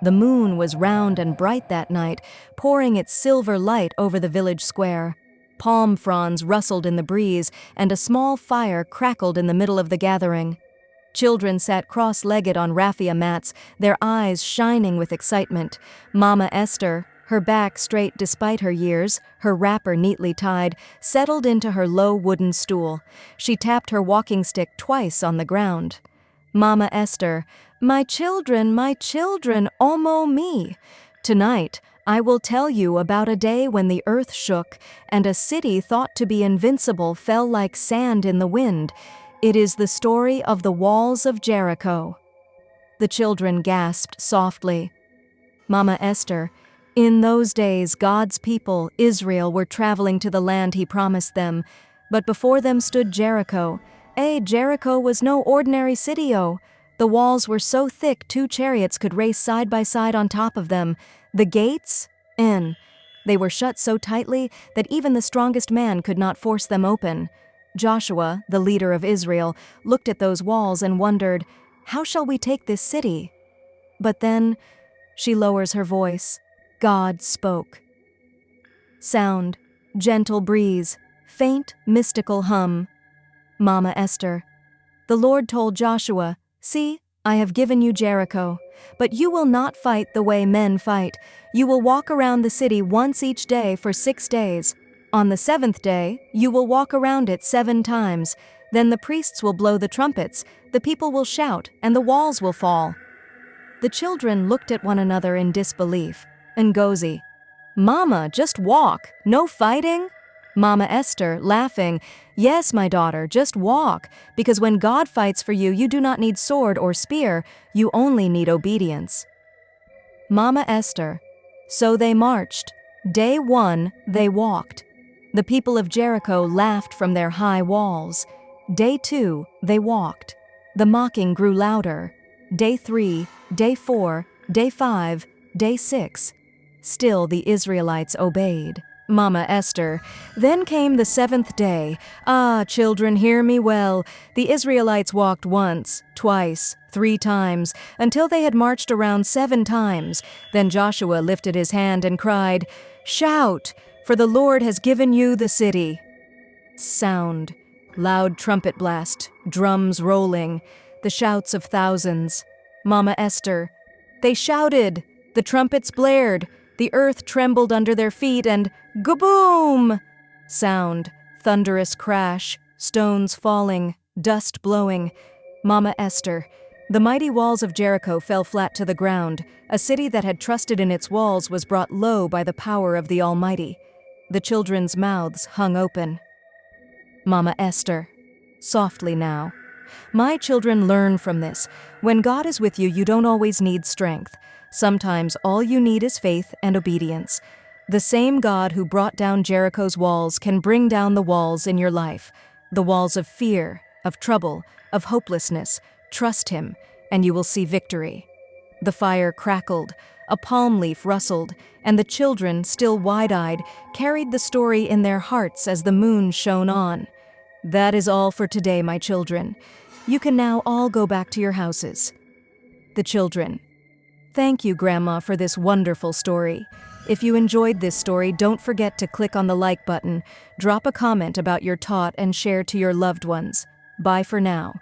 The moon was round and bright that night, pouring its silver light over the village square. Palm fronds rustled in the breeze, and a small fire crackled in the middle of the gathering. Children sat cross-legged on raffia mats, their eyes shining with excitement. Mama Esther, her back straight despite her years, her wrapper neatly tied, settled into her low wooden stool. She tapped her walking stick twice on the ground. Mama Esther, my children, omo me. Tonight, I will tell you about a day when the earth shook, and a city thought to be invincible fell like sand in the wind. It is the story of the walls of Jericho. The children gasped softly. Mama Esther, in those days God's people, Israel, were traveling to the land he promised them, but before them stood Jericho. Jericho was no ordinary city-o. The walls were so thick 2 chariots could race side by side on top of them. The gates? They were shut so tightly that even the strongest man could not force them open. Joshua, the leader of Israel, looked at those walls and wondered, how shall we take this city? But then, she lowers her voice. God spoke. Sound, gentle breeze, faint, mystical hum. Mama Esther. The Lord told Joshua, see, I have given you Jericho, but you will not fight the way men fight. You will walk around the city once each day for 6 days. On the 7th day, you will walk around it 7 times. Then the priests will blow the trumpets, the people will shout, and the walls will fall. The children looked at one another in disbelief. Ngozi, Mama, just walk, no fighting? Mama Esther, laughing, yes, my daughter, just walk, because when God fights for you, you do not need sword or spear, you only need obedience. Mama Esther, so they marched. Day 1, they walked. The people of Jericho laughed from their high walls. Day 2, they walked. The mocking grew louder. Day 3, day 4, day 5, day 6. Still the Israelites obeyed. Mama Esther, then came the 7th day. Ah, children, hear me well. The Israelites walked once, twice, 3 times, until they had marched around 7 times. Then Joshua lifted his hand and cried, shout, for the Lord has given you the city. Sound, loud trumpet blast, drums rolling, the shouts of thousands. Mama Esther, they shouted, the trumpets blared, the earth trembled under their feet, and ga-boom! Sound, thunderous crash, stones falling, dust blowing. Mama Esther, the mighty walls of Jericho fell flat to the ground. A city that had trusted in its walls was brought low by the power of the Almighty. The children's mouths hung open. Mama Esther, softly now. My children, learn from this. When God is with you, you don't always need strength. Sometimes all you need is faith and obedience. The same God who brought down Jericho's walls can bring down the walls in your life. The walls of fear, of trouble, of hopelessness. Trust Him, and you will see victory. The fire crackled, a palm leaf rustled, and the children, still wide-eyed, carried the story in their hearts as the moon shone on. That is all for today, my children. You can now all go back to your houses. The children. Thank you, Grandma, for this wonderful story. If you enjoyed this story, don't forget to click on the like button, drop a comment about your thought, and share to your loved ones. Bye for now.